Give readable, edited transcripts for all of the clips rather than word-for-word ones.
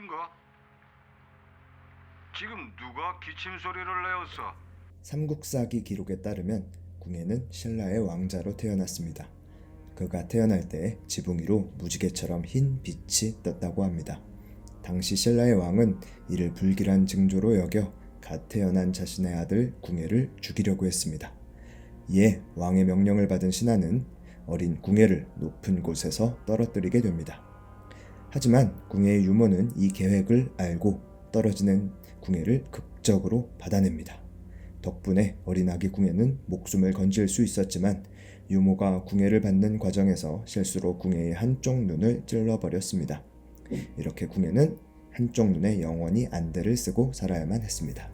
소린가? 지금 누가 기침 소리를 내었어? 삼국사기 기록에 따르면 궁예는 신라의 왕자로 태어났습니다. 그가 태어날 때 지붕 위로 무지개처럼 흰 빛이 떴다고 합니다. 당시 신라의 왕은 이를 불길한 징조로 여겨 갓 태어난 자신의 아들 궁예를 죽이려고 했습니다. 이에 왕의 명령을 받은 신하는 어린 궁예를 높은 곳에서 떨어뜨리게 됩니다. 하지만 궁예의 유모는 이 계획을 알고 떨어지는 궁예를 극적으로 받아냅니다. 덕분에 어린 아기 궁예는 목숨을 건질 수 있었지만 유모가 궁예를 받는 과정에서 실수로 궁예의 한쪽 눈을 찔러버렸습니다. 이렇게 궁예는 한쪽 눈에 영원히 안대를 쓰고 살아야만 했습니다.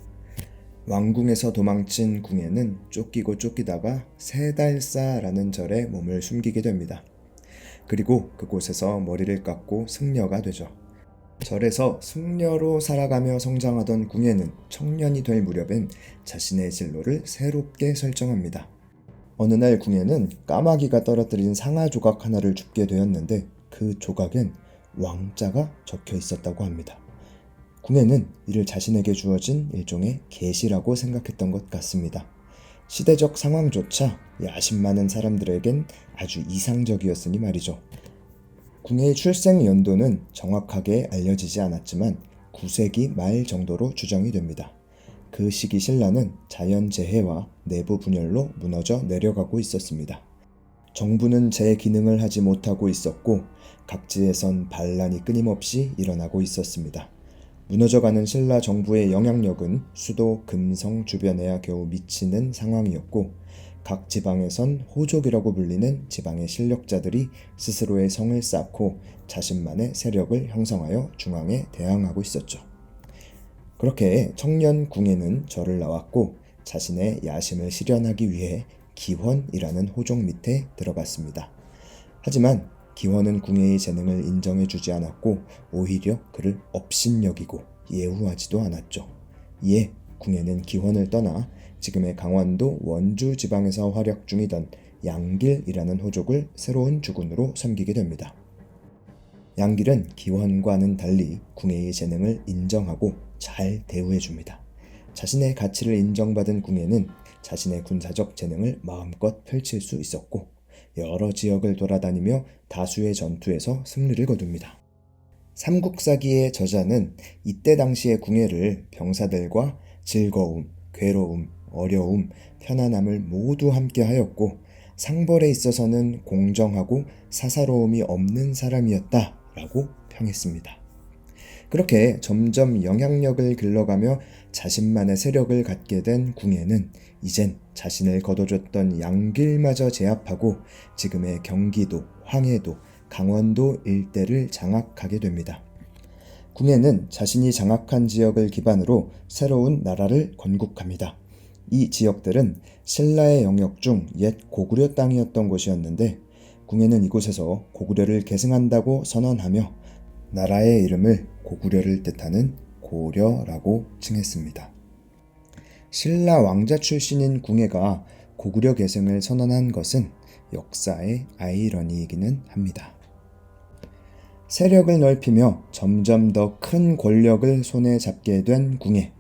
왕궁에서 도망친 궁예는 쫓기고 쫓기다가 세달사라는 절에 몸을 숨기게 됩니다. 그리고 그곳에서 머리를 깎고 승려가 되죠. 절에서 승려로 살아가며 성장하던 궁예는 청년이 될 무렵엔 자신의 진로를 새롭게 설정합니다. 어느 날 궁예는 까마귀가 떨어뜨린 상아 조각 하나를 줍게 되었는데 그 조각엔 왕자가 적혀 있었다고 합니다. 궁예는 이를 자신에게 주어진 일종의 계시라고 생각했던 것 같습니다. 시대적 상황조차 야심 많은 사람들에겐 아주 이상적이었으니 말이죠. 궁예의 출생 연도는 정확하게 알려지지 않았지만 9세기 말 정도로 추정이 됩니다. 그 시기 신라는 자연재해와 내부 분열로 무너져 내려가고 있었습니다. 정부는 제 기능을 하지 못하고 있었고 각지에선 반란이 끊임없이 일어나고 있었습니다. 무너져가는 신라 정부의 영향력은 수도 금성 주변에야 겨우 미치는 상황이었고 각 지방에선 호족이라고 불리는 지방의 실력자들이 스스로의 성을 쌓고 자신만의 세력을 형성하여 중앙에 대항하고 있었죠. 그렇게 청년 궁예는 절을 나왔고 자신의 야심을 실현하기 위해 기원이라는 호족 밑에 들어갔습니다. 하지만 기원은 궁예의 재능을 인정해주지 않았고 오히려 그를 업신여기고 예우하지도 않았죠. 이에 궁예는 기원을 떠나 지금의 강원도 원주 지방에서 활약 중이던 양길이라는 호족을 새로운 주군으로 섬기게 됩니다. 양길은 기원과는 달리 궁예의 재능을 인정하고 잘 대우해줍니다. 자신의 가치를 인정받은 궁예는 자신의 군사적 재능을 마음껏 펼칠 수 있었고 여러 지역을 돌아다니며 다수의 전투에서 승리를 거둡니다. 삼국사기의 저자는 이때 당시의 궁예를 병사들과 즐거움, 괴로움, 어려움, 편안함을 모두 함께 하였고 상벌에 있어서는 공정하고 사사로움이 없는 사람이었다 라고 평했습니다. 그렇게 점점 영향력을 길러가며 자신만의 세력을 갖게 된 궁예는 이젠 자신을 거둬줬던 양길마저 제압하고 지금의 경기도, 황해도, 강원도 일대를 장악하게 됩니다. 궁예는 자신이 장악한 지역을 기반으로 새로운 나라를 건국합니다. 이 지역들은 신라의 영역 중 옛 고구려 땅이었던 곳이었는데 궁예는 이곳에서 고구려를 계승한다고 선언하며 나라의 이름을 고구려를 뜻하는 고려라고 칭했습니다. 신라 왕자 출신인 궁예가 고구려 계승을 선언한 것은 역사의 아이러니이기는 합니다. 세력을 넓히며 점점 더 큰 권력을 손에 잡게 된 궁예.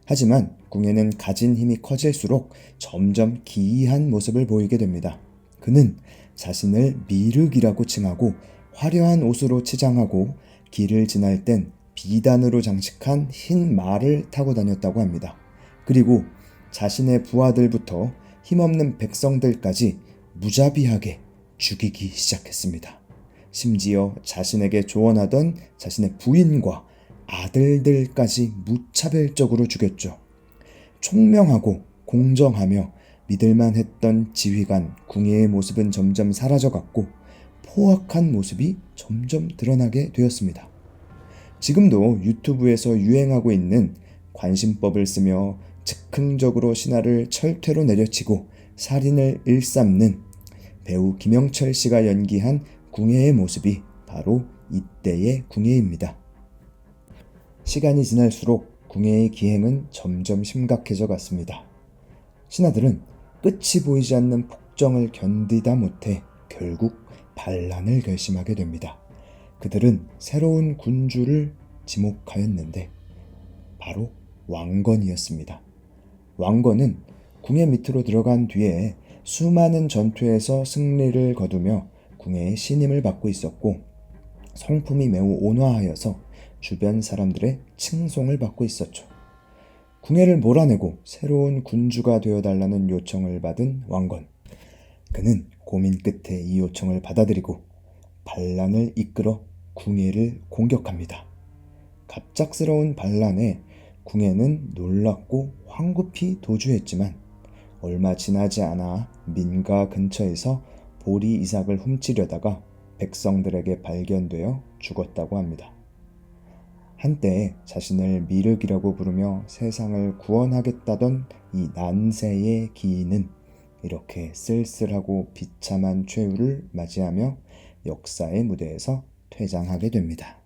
하지만 궁예는 가진 힘이 커질수록 점점 기이한 모습을 보이게 됩니다. 그는 자신을 미륵이라고 칭하고 화려한 옷으로 치장하고 길을 지날 땐 비단으로 장식한 흰 말을 타고 다녔다고 합니다. 그리고 자신의 부하들부터 힘없는 백성들까지 무자비하게 죽이기 시작했습니다. 심지어 자신에게 조언하던 자신의 부인과 아들들까지 무차별적으로 죽였죠. 총명하고 공정하며 믿을만 했던 지휘관 궁예의 모습은 점점 사라져갔고 포악한 모습이 점점 드러나게 되었습니다. 지금도 유튜브에서 유행하고 있는 관심법을 쓰며 즉흥적으로 신하를 철퇴로 내려치고 살인을 일삼는 배우 김영철 씨가 연기한 궁예의 모습이 바로 이때의 궁예입니다. 시간이 지날수록 궁예의 기행은 점점 심각해져 갔습니다. 신하들은 끝이 보이지 않는 폭정을 견디다 못해 결국 반란을 결심하게 됩니다. 그들은 새로운 군주를 지목하였는데 바로 왕건이었습니다. 왕건은 궁예 밑으로 들어간 뒤에 수많은 전투에서 승리를 거두며 궁예의 신임을 받고 있었고 성품이 매우 온화하여서 주변 사람들의 칭송을 받고 있었죠. 궁예를 몰아내고 새로운 군주가 되어달라는 요청을 받은 왕건. 그는 고민 끝에 이 요청을 받아들이고 반란을 이끌어 궁예를 공격합니다. 갑작스러운 반란에 궁예는 놀랍고 황급히 도주했지만 얼마 지나지 않아 민가 근처에서 보리 이삭을 훔치려다가 백성들에게 발견되어 죽었다고 합니다. 한때 자신을 미륵이라고 부르며 세상을 구원하겠다던 이 난세의 기인은 이렇게 쓸쓸하고 비참한 최후를 맞이하며 역사의 무대에서 퇴장하게 됩니다.